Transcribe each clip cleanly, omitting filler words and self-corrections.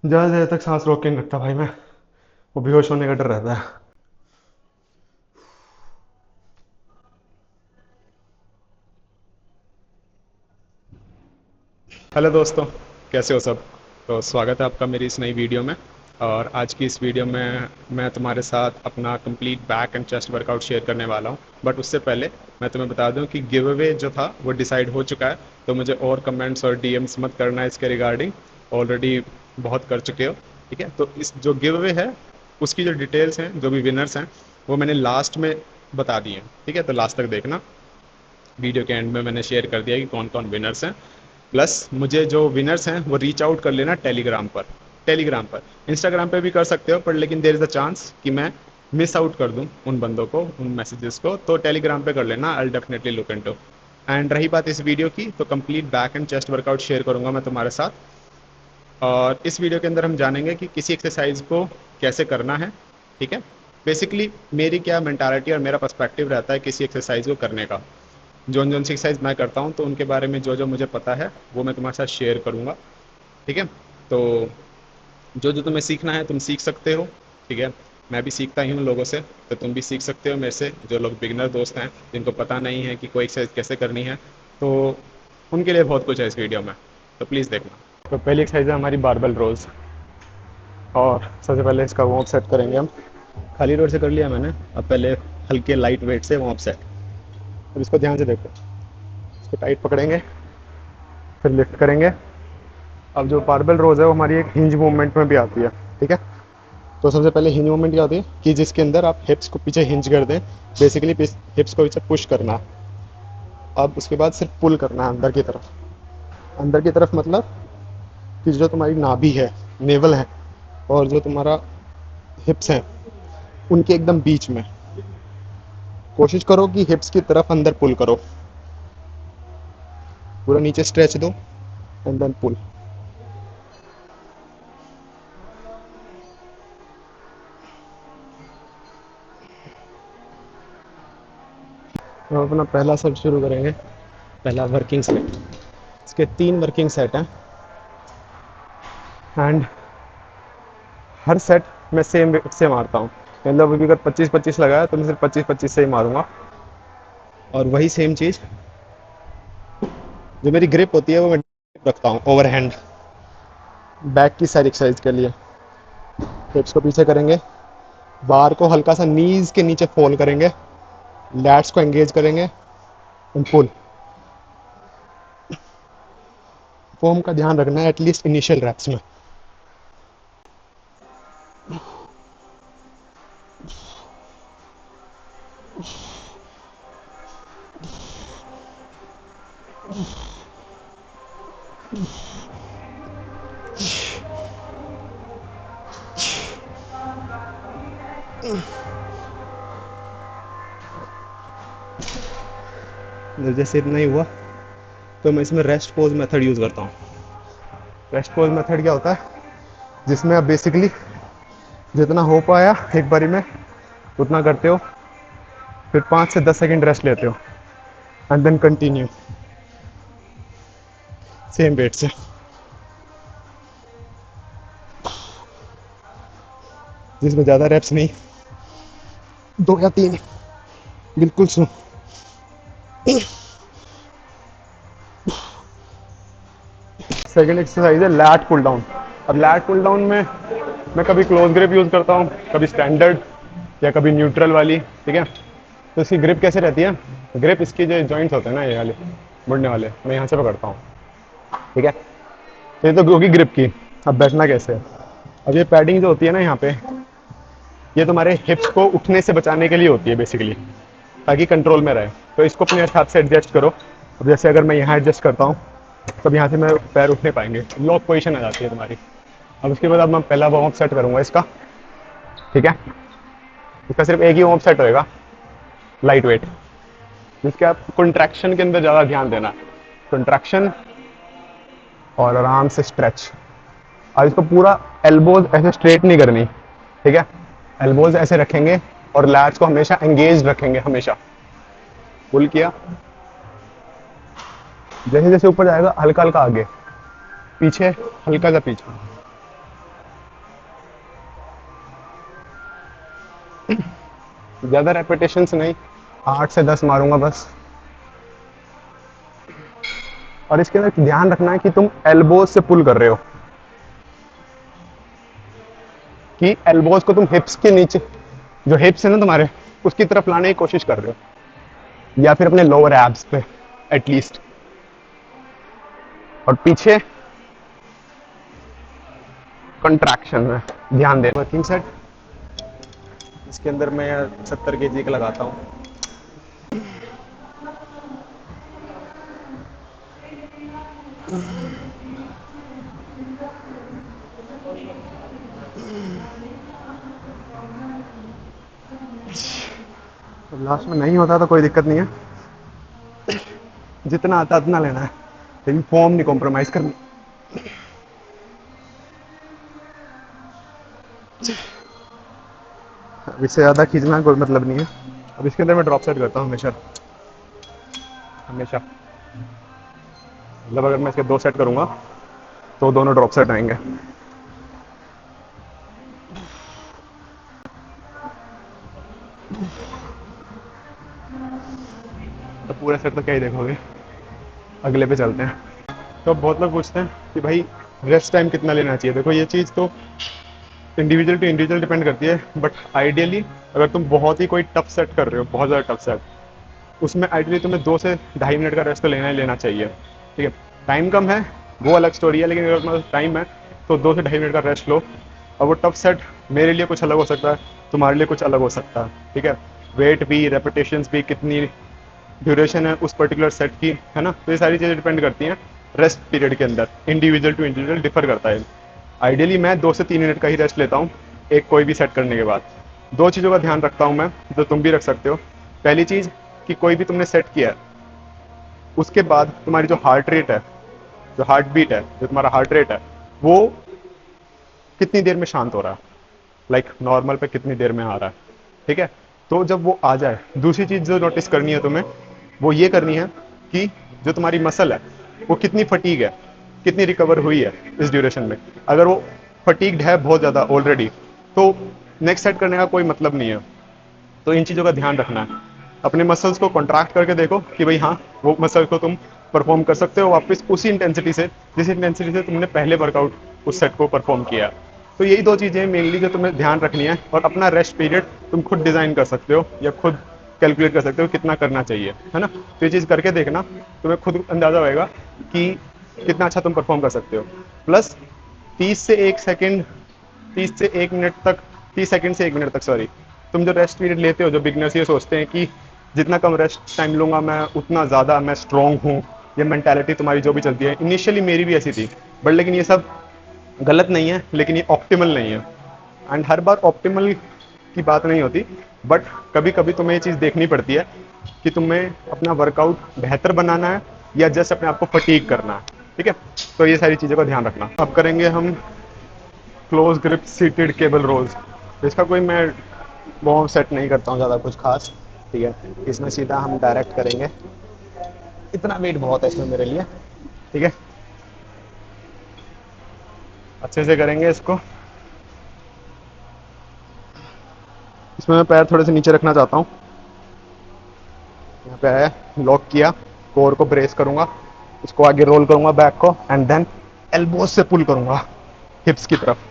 ज़्यादा देर तक सांस रोक के नहीं रखता भाई मैं। वो बेहोश होने का डर रहता है। हेलो दोस्तों, कैसे हो सब। तो स्वागत है आपका मेरी इस नई वीडियो में। और आज की इस वीडियो में मैं तुम्हारे साथ अपना complete back and chest workout share करने वाला हूं। बट उससे पहले मैं तुम्हें बता दूं कि गिव अवे जो था वो डिसाइड हो चुका है। तो मुझे और कमेंट्स और डीएम्स मत करना इसके रिगार्डिंग। ऑलरेडी बहुत कर चुके हो। ठीक है, तो इस जो गिव अवे है उसकी जो डिटेल्स हैं, जो भी विनर्स हैं, वो मैंने लास्ट में बता दी हैं। ठीक है, तो लास्ट तक देखना। वीडियो के एंड में मैंने शेयर कर दिया कि कौन कौन विनर्स हैं। प्लस मुझे जो विनर्स हैं वो रीच आउट कर लेना टेलीग्राम पर। इंस्टाग्राम पे भी कर सकते हो, पर लेकिन देर इज़ अ चांस कि मैं मिस आउट कर दूं उन बंदों को, उन मैसेजेस को। तो टेलीग्राम पे कर लेना, I definitely look into. And रही बात इस वीडियो की, तो complete back and chest workout share करूंगा मैं तुम्हारे साथ। और इस वीडियो के अंदर हम जानेंगे कि किसी एक्सरसाइज को कैसे करना है। ठीक है, बेसिकली मेरी क्या मेंटालिटी और मेरा पर्सपेक्टिव रहता है किसी एक्सरसाइज को करने का। जो जो सी एक्सरसाइज मैं करता हूँ तो उनके बारे में जो जो मुझे पता है वो मैं तुम्हारे साथ शेयर करूँगा। ठीक है, तो जो जो तुम्हें सीखना है तुम सीख सकते हो। ठीक है, मैं भी सीखता ही हूँ लोगों से, तो तुम भी सीख सकते हो मेरे से। जो लोग बिगनर दोस्त हैं जिनको पता नहीं है कि कोई एक्सरसाइज कैसे करनी है, तो उनके लिए बहुत कुछ है इस वीडियो में, तो प्लीज़ देखना। तो पहली एक्सरसाइज है हमारी बारबल रोज। और सबसे पहले इसका वार्म अप सेट करेंगे हम। खाली रोड से कर लिया मैंने, अब पहले हल्के लाइट वेट से वार्म अप सेट। अब इसको ध्यान से देखो, इसको टाइट पकड़ेंगे, फिर लिफ्ट करेंगे। अब जो बारबेल रोज है वो हमारी एक हिंज मूवमेंट में भी आती है। ठीक है, तो सबसे पहले हिंज मूवमेंट क्या होती है कि जिसके अंदर आप हिप्स को पीछे हिंज कर दें। बेसिकली हिप्स को पीछे पुश करना। अब उसके बाद सिर्फ पुल करना है अंदर की तरफ। अंदर की तरफ मतलब कि जो तुम्हारी नाभि है, नेवल है, और जो तुम्हारा हिप्स है, उनके एकदम बीच में कोशिश करो कि हिप्स की तरफ अंदर पुल करो। पूरा नीचे स्ट्रेच दो एंड देन पुल। तो अपना पहला सेट शुरू करेंगे। पहला वर्किंग सेट। इसके 3 वर्किंग सेट हैं। एंड हर सेट मैं सेम वेट से मारता हूँ। मतलब अभी अगर 25-25 लगाया तो मैं सिर्फ 25-25 से ही मारूंगा। और वही सेम चीज़, जो मेरी ग्रिप होती है वो मैं रखता हूँ ओवर हैंड। बैक की साइड एक्सरसाइज के लिए हिप्स को पीछे करेंगे, बार को हल्का सा नीज के नीचे फोल्ड करेंगे, लैट्स को एंगेज करेंगे एंड पुल। फॉर्म का ध्यान रखना है एटलीस्ट इनिशियल रैप्स में। जैसे इतना ही हुआ तो मैं इसमें रेस्ट पोज मेथड यूज़ करता हूँ। रेस्ट पोज मेथड क्या होता है, जिसमें आप बेसिकली जितना हो पाया एक बारी में उतना करते हो, फिर 5 से 10 सेकंड रेस्ट लेते हो and then continue same weight से। जिसमें ज़्यादा रेप्स नहीं, 2 या 3, बिल्कुल स्लो। सेकेंड एक्सरसाइज है लैट पुल डाउन। अब लैट पुल डाउन में मैं कभी क्लोज ग्रिप यूज़ करता हूँ, कभी स्टैंडर्ड, या कभी न्यूट्रल वाली। ठीक है, तो इसकी ग्रिप कैसे रहती है, ग्रिप इसकी जो जॉइंट्स होते हैं ना, ये वाले मुड़ने वाले, मैं यहाँ से पकड़ता हूँ। ठीक है, तो ये तो होगी ग्रिप की। अब बैठना कैसे है। अब ये पैडिंग जो होती है ना यहाँ पे, ये तुम्हारे हिप्स को उठने से बचाने के लिए होती है बेसिकली, ताकि कंट्रोल में रहे। तो इसको अपने हाथ से एडजस्ट करो। अब जैसे अगर मैं यहाँ एडजस्ट करता हूँ, तब यहाँ से मैं पैर उठने पाएंगे, लॉक पोजीशन आ जाती है तुम्हारी। अब उसके बाद अब मैं पहला वार्म अप सेट करूँगा इसका। ठीक है, इसका सिर्फ एक ही वार्म अप सेट होएगा, लाइट वेट, जिसके आप कंट्रैक्शन के अंदर ज़्यादा ध्यान देना है। कंट्रैक्शन और आराम से स्ट्रेच। अब इसको पूरा एल्बोज ऐसे स्ट्रेट नहीं करनी। ठीक है, एल्बोज ऐसे रखेंगे और लैट्स को हमेशा एंगेज रखेंगे, हमेशा। पुल किया, जैसे जैसे ऊपर जाएगा हल्का हल्का आगे, पीछे, हल्का सा पीछे। ज़्यादा रेपिटेशंस नहीं, 8 से 10 मारूंगा बस। और इसके अंदर ध्यान रखना है कि तुम एल्बोज से पुल कर रहे हो, कि एल्बोज को तुम हिप्स के नीचे, जो हिप्स है ना तुम्हारे, उसकी तरफ लाने की कोशिश कर रहे हो, या फिर अपने लोअर एब्स पे एटलीस्ट। और पीछे कंट्रैक्शन में ध्यान दे। वर्किंग सेट, इसके अंदर मैं 70 kg का लगाता हूँ। लास्ट में नहीं होता तो कोई दिक्कत नहीं है, जितना आता उतना लेना है, लेकिन फॉर्म नहीं कॉम्प्रोमाइज करनी। अब इससे ज़्यादा खींचना कोई मतलब नहीं है। अब इसके अंदर मैं ड्रॉप सेट करता हूँ हमेशा हमेशा। मतलब अगर मैं इसके 2 सेट करूँगा तो दोनों ड्रॉप सेट आएंगे। तो पूरा सेट तो क्या ही देखोगे, अगले पे चलते हैं। तो बहुत लोग पूछते हैं कि भाई रेस्ट टाइम कितना लेना चाहिए। देखो ये चीज़ तो इंडिविजुअल टू इंडिविजुअल डिपेंड करती है, बट आइडियली अगर तुम बहुत ही कोई टफ सेट कर रहे हो, बहुत ज़्यादा टफ सेट, उसमें आइडियली तुम्हें 2 से ढाई मिनट का रेस्ट तो लेना ही लेना चाहिए। ठीक है, टाइम कम है वो अलग स्टोरी है, लेकिन अगर तुम्हारे टाइम है तो 2 से ढाई मिनट का रेस्ट लो। और वो टफ सेट मेरे लिए कुछ अलग हो सकता है, तुम्हारे लिए कुछ अलग हो सकता है। ठीक है, वेट भी, रेपिटेशंस भी, कितनी ड्यूरेशन है उस पर्टिकुलर सेट की, है ना। तो ये सारी चीज़ें डिपेंड करती हैं रेस्ट पीरियड के अंदर, इंडिविजुअल टू इंडिविजुअल डिफर करता है। आइडियली मैं 2 से 3 मिनट का ही रेस्ट लेता हूँ एक कोई भी सेट करने के बाद। 2 चीज़ों का ध्यान रखता हूँ मैं, जो तुम भी रख सकते हो। पहली चीज़ कि कोई भी तुमने सेट किया है, उसके बाद तुम्हारी जो हार्ट रेट है, जो हार्ट बीट है, जो तुम्हारा हार्ट रेट है, वो कितनी देर में शांत हो रहा है, लाइक नॉर्मल पे कितनी देर में आ रहा है। ठीक है, तो जब वो आ जाए, दूसरी चीज़ जो नोटिस करनी है तुम्हें, वो ये करनी है कि जो तुम्हारी मसल है वो कितनी फटीग है, कितनी रिकवर हुई है इस ड्यूरेशन में। अगर वो फटीग्ड है बहुत ज़्यादा ऑलरेडी, तो नेक्स्ट सेट करने का कोई मतलब नहीं है। तो इन चीज़ों का ध्यान रखना है। अपने मसल्स को कॉन्ट्रैक्ट करके देखो कि भाई हाँ, वो मसल को तुम परफॉर्म कर सकते हो वापस उसी इंटेंसिटी से, जिस इंटेंसिटी से तुमने पहले वर्कआउट उस सेट को परफॉर्म किया। तो यही 2 चीज़ें मेनली जो तुम्हें ध्यान रखनी है। और अपना रेस्ट पीरियड तुम खुद डिज़ाइन कर सकते हो या खुद कैलकुलेट कर सकते हो कितना करना चाहिए, है ना। तो ये चीज़ करके देखना, तुम्हें खुद अंदाज़ा होएगा कि कितना अच्छा तुम परफॉर्म कर सकते हो। प्लस 30 से 1 सेकेंड, 30 से 1 मिनट तक, 30 सेकेंड से 1 मिनट तक, सॉरी, तुम जो रेस्ट पीरियड लेते हो, जो बिगनर्स ये सोचते हैं कि जितना कम रेस्ट टाइम लूंगा मैं उतना ज़्यादा मैं स्ट्रॉन्ग हूँ, ये मेंटालिटी तुम्हारी जो भी चलती है, इनिशियली मेरी भी ऐसी थी, बट लेकिन ये सब गलत नहीं है, लेकिन ये ऑप्टिमल नहीं है। एंड हर बार ऑप्टिमल की बात नहीं होती, बट कभी कभी तुम्हें ये चीज़ देखनी पड़ती है कि तुम्हें अपना वर्कआउट बेहतर बनाना है या जस्ट अपने आप को फटीग करना है। ठीक है, तो ये सारी चीज़ों का ध्यान रखना। अब करेंगे हम क्लोज ग्रिप सीटेड केबल रोज। इसका कोई मैं वो सेट नहीं करता हूँ ज़्यादा कुछ खास। ठीक है, इसमें सीधा हम डायरेक्ट करेंगे, इतना वेट बहुत है इसमें मेरे लिए। ठीक है, अच्छे से करेंगे इसको। इसमें मैं पैर थोड़े से नीचे रखना चाहता हूँ, यहाँ पे आया, लॉक किया, कोर को ब्रेस करूंगा, इसको आगे रोल करूंगा बैक को, एंड देन एल्बोज से पुल करूंगा हिप्स की तरफ।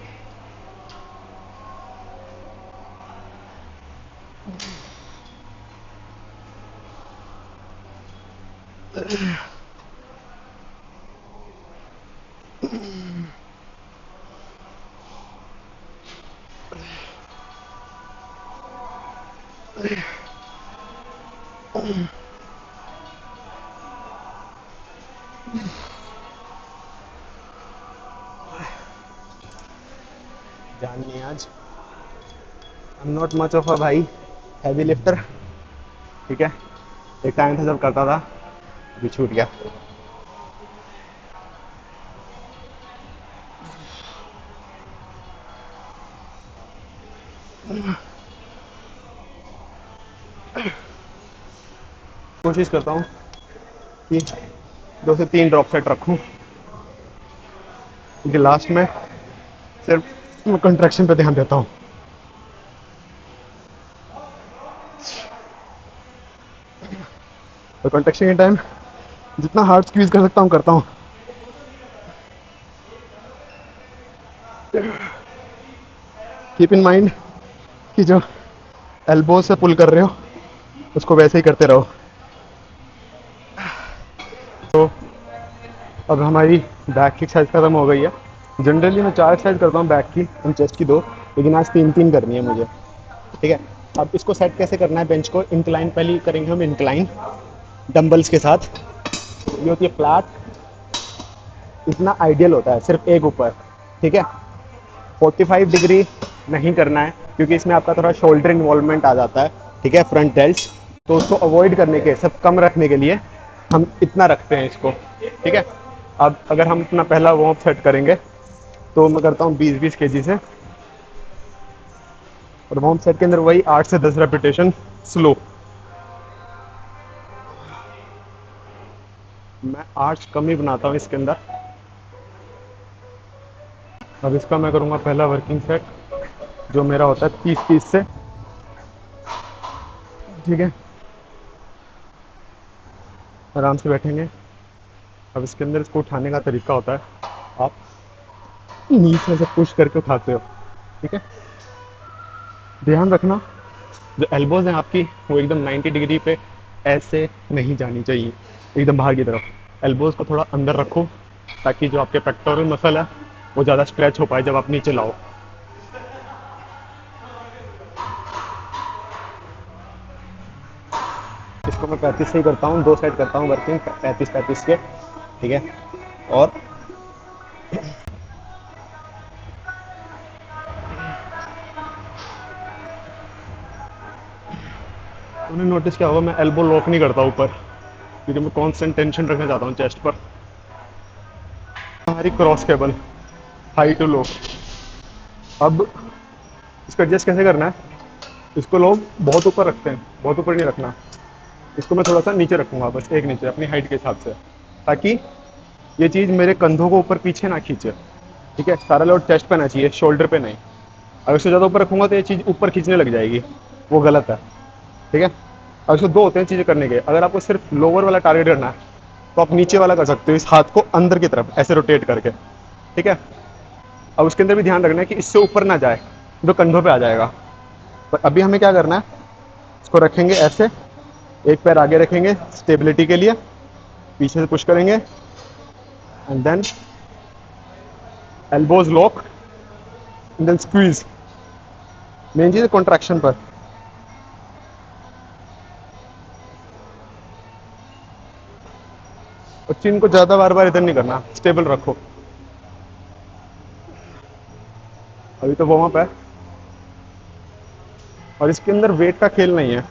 जान नहीं आज, I am not much of a भाई हैवी लिफ्टर। ठीक है, एक टाइम था जब करता था, अभी छूट गया। कोशिश करता हूँ कि 2 से 3 ड्रॉप सेट रखूँ, क्योंकि लास्ट में सिर्फ मैं कंट्रैक्शन पे ध्यान देता हूँ। कॉन्ट्रैक्शन के टाइम जितना हार्ड स्क्वीज कर सकता हूँ करता हूँ। कीप इन माइंड कि जो एल्बो से पुल कर रहे हो उसको वैसे ही करते रहो। तो अब हमारी बैक की एक्सरसाइज खत्म हो गई है। जनरली मैं 4 एक्सरसाइज करता हूँ बैक की एंड चेस्ट की 2, लेकिन आज 3-3 करनी है मुझे। ठीक है, अब इसको सेट कैसे करना है बेंच को, इंक्लाइन पहले करेंगे हम, इंक्लाइन डंबल्स के साथ। ये होती है फ्लैट, इतना आइडियल होता है सिर्फ एक ऊपर। ठीक है, 45 डिग्री नहीं करना है क्योंकि इसमें आपका थोड़ा शोल्डर इन्वॉल्वमेंट आ जाता है। ठीक है, फ्रंट डेल्ट्स, तो उसको अवॉइड करने के, सब कम रखने के लिए हम इतना रखते हैं इसको। ठीक है, अब अगर हम अपना पहला वार्म सेट करेंगे तो मैं करता हूँ 20-20 केजी से, और वार्म सेट के अंदर वही 8 से 10 रेपिटेशन स्लो। मैं आर्च कम ही बनाता हूँ इसके अंदर। अब इसका मैं करूँगा पहला वर्किंग सेट जो मेरा होता है 30-30 से। ठीक है, आराम से बैठेंगे। अब इसके अंदर इसको उठाने का तरीका होता है, आप नीचे से पुश करके उठाते हो। ठीक है, ध्यान रखना जो एल्बोज हैं आपकी वो एकदम 90 डिग्री पे ऐसे नहीं जानी चाहिए, एकदम बाहर की तरफ। एल्बोज को थोड़ा अंदर रखो ताकि जो आपके पेक्टोरल मसल है वो ज़्यादा स्ट्रेच हो पाए जब आप नीचे लाओ। इसको मैं 35 से ही करता हूँ, 2 सेट करता हूँ वर्किंग 35-35 के। ठीक है, और तुमने नोटिस किया होगा मैं एल्बो लॉक नहीं करता ऊपर, क्योंकि मैं कॉन्स्टेंट टेंशन रखना चाहता हूँ चेस्ट पर। हमारी cross cable high to low. अब इसको एडजस्ट कैसे करना है, इसको लोग बहुत ऊपर रखते हैं, बहुत ऊपर नहीं रखना। इसको मैं थोड़ा सा नीचे रखूंगा, बस एक नीचे अपनी हाइट के हिसाब से, ताकि ये चीज़ मेरे कंधों को ऊपर पीछे ना खींचे। ठीक है, सारा लोड चेस्ट पे ना चाहिए, शोल्डर पे नहीं। अगर इससे ज़्यादा ऊपर रखूंगा तो ये चीज़ ऊपर खींचने लग जाएगी, वो गलत है। ठीक है, अब इसको 2 होते हैं चीज़ें करने के। अगर आपको सिर्फ लोअर वाला टारगेट करना है तो आप नीचे वाला कर सकते हो, इस हाथ को अंदर की तरफ ऐसे रोटेट करके। ठीक है, अब उसके अंदर भी ध्यान रखना है कि इससे ऊपर ना जाए तो कंधों पे आ जाएगा। पर अभी हमें क्या करना है, इसको रखेंगे ऐसे, एक पैर आगे रखेंगे स्टेबिलिटी के लिए, पीछे से पुश करेंगे and then elbows lock and then squeeze. Main चीज़ है कॉन्ट्रैक्शन पर। और चिन को ज़्यादा बार बार इधर नहीं करना, स्टेबल रखो। अभी तो वार्म अप है और इसके अंदर वेट का खेल नहीं है।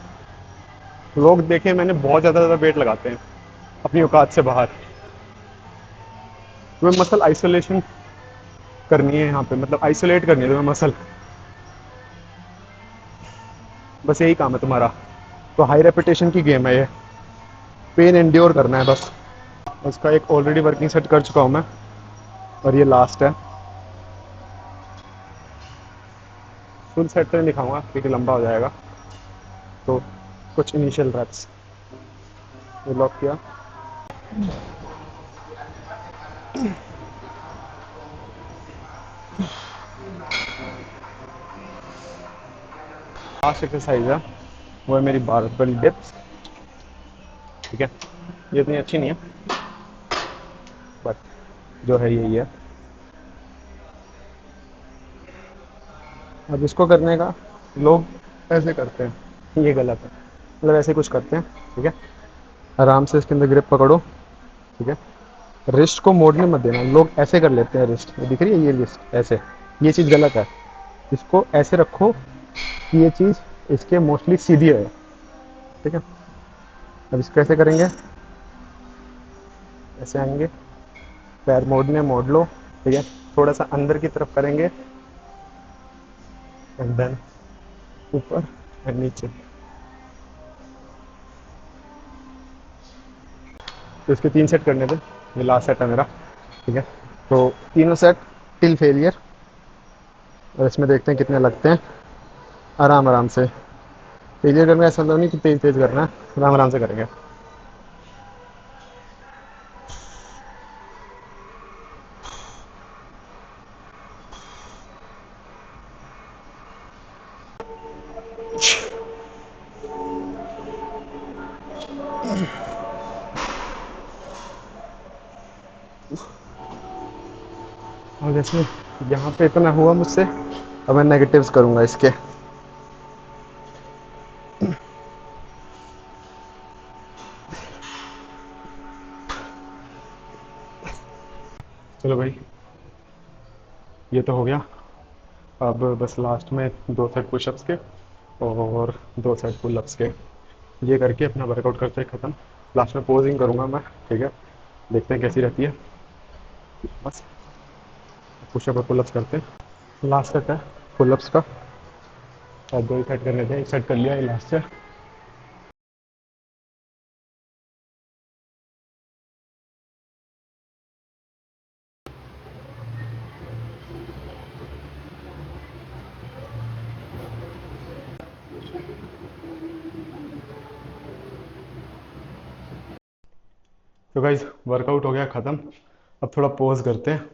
लोग देखे मैंने बहुत ज़्यादा वेट लगाते हैं अपनी औकात से बाहर। तुम्हें मसल आइसोलेशन करनी है यहाँ पे, मतलब आइसोलेट करनी है तुम्हें मसल, बस यही काम है तुम्हारा। तो हाई रेपिटेशन की गेम है ये, पेन एंड्योर करना है बस। उसका एक ऑलरेडी वर्किंग सेट कर चुका हूँ मैं, और ये लास्ट है। फुल सेट तो नहीं दिखाऊंगा क्योंकि लंबा हो जाएगा, तो कुछ इनिशियल रैप्स। ये लॉक किया, लास्ट एक्सरसाइज है वो है मेरी बारबेल डिप्स। ठीक है, ये इतनी अच्छी नहीं है बट जो है यही है। अब इसको करने का लोग ऐसे करते हैं, ये गलत है। मतलब ऐसे कुछ करते हैं। ठीक है, आराम से इसके अंदर ग्रिप पकड़ो। ठीक है, रिस्ट को मोड़ने मत देना। लोग ऐसे कर लेते हैं, रिस्ट दिख रही है ये रिस्ट ऐसे, ये चीज़ गलत है। इसको ऐसे रखो कि ये चीज़ इसके मोस्टली सीधी है। ठीक है, अब इसको ऐसे करेंगे, ऐसे आएंगे, पैर मोड़ने मोड़ लो। ठीक है, थोड़ा सा अंदर की तरफ करेंगे एंड देन ऊपर एंड नीचे। तो इसके 3 सेट करने थे, ये लास्ट सेट है मेरा। ठीक है, तो तीनों सेट टिल फेलियर, और इसमें देखते हैं कितने लगते हैं। आराम आराम से फेलियर करना, ऐसा तो नहीं कि तेज तेज करना है, आराम आराम से करेंगे। और जैसे यहाँ पे इतना हुआ मुझसे, अब मैं नेगेटिव्स करूँगा इसके। चलो भाई, ये तो हो गया। अब बस लास्ट में 2 सेट पुशअप्स के और 2 सेट पुलअप्स के, ये करके अपना वर्कआउट करते हैं ख़त्म। लास्ट में पोजिंग करूँगा मैं, ठीक है, देखते हैं कैसी रहती है। बस पुशअप और पुलअप्स करते हैं। लास्ट सेट है पुलअप्स का, और 2 ही सेट करने थे, 1 सेट कर लिया, ये लास्ट है। तो गाइज वर्कआउट हो गया ख़त्म, अब थोड़ा पॉज करते हैं।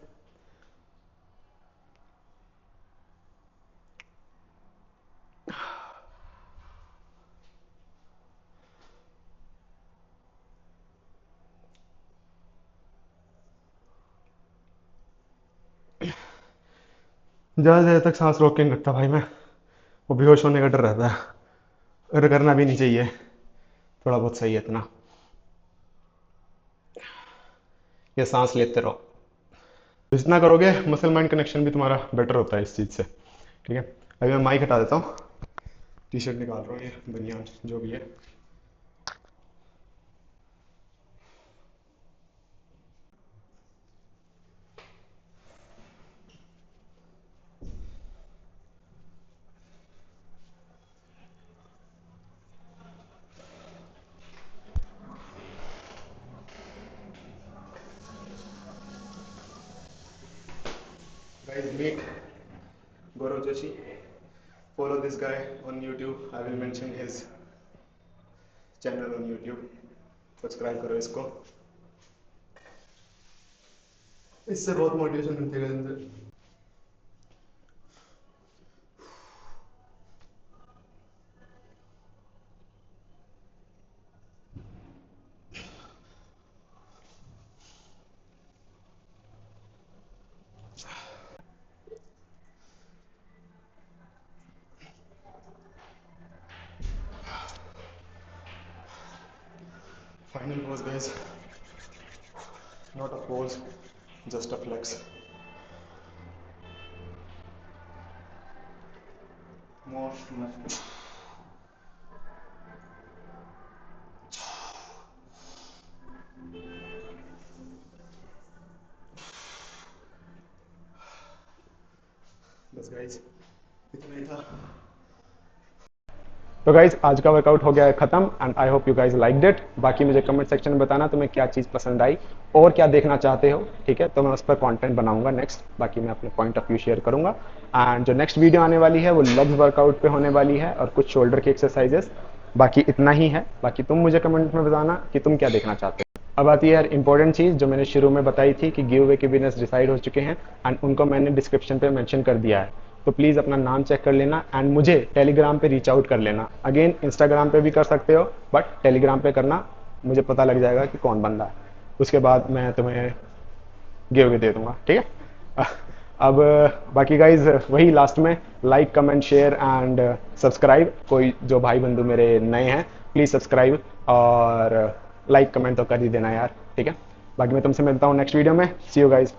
ज़्यादा देर तक सांस रोक के नहीं रखता भाई मैं, वो बेहोश होने का डर रहता है, और करना भी नहीं चाहिए, थोड़ा बहुत सही है इतना, ये सांस लेते रहो। जितना करोगे मसल माइंड कनेक्शन भी तुम्हारा बेटर होता है इस चीज़ से, ठीक है। अभी मैं माइक हटा देता हूँ, टी शर्ट निकाल रहा हूँ, ये बनियान जो भी है। Guys, meet Gaurav Joshi. Follow this guy on YouTube. I will mention his channel on YouTube. Subscribe करो इसको, इससे बहुत मोटिवेशन मिलती है अंदर। Final pose guys, not a pose, just a flex. More बस गाइस, इतना ही था। तो गाइज आज का वर्कआउट हो गया है खत्म, and I hope you guys liked it. बाकी मुझे कमेंट सेक्शन में बताना तुम्हें क्या चीज़ पसंद आई और क्या देखना चाहते हो, ठीक है, तो मैं उस पर कंटेंट बनाऊंगा नेक्स्ट। बाकी मैं अपने पॉइंट ऑफ व्यू शेयर करूंगा, एंड जो नेक्स्ट वीडियो आने वाली है वो लेग्स वर्कआउट पे होने वाली है और कुछ शोल्डर की एक्सरसाइजेस। बाकी इतना ही है, बाकी तुम मुझे कमेंट में बताना कि तुम क्या देखना चाहते हो। अब आती है यार इंपॉर्टेंट चीज़ जो मैंने शुरू में बताई थी कि गिव अवे के विनर्स डिसाइड हो चुके हैं, एंड उनको मैंने डिस्क्रिप्शन पे मेंशन कर दिया है। तो प्लीज़ अपना नाम चेक कर लेना, एंड मुझे टेलीग्राम पे रीच आउट कर लेना। अगेन इंस्टाग्राम पे भी कर सकते हो, बट टेलीग्राम पे करना, मुझे पता लग जाएगा कि कौन बंदा है। उसके बाद मैं तुम्हें गिव अवे दे दूंगा, ठीक है। अब बाकी गाइज वही लास्ट में like comment share and subscribe. कोई जो भाई बंधु मेरे नए हैं प्लीज़ सब्सक्राइब और लाइक कमेंट तो कर ही देना यार, ठीक है। बाकी मैं तुमसे मिलता हूँ नेक्स्ट वीडियो में। सी यू गाइज।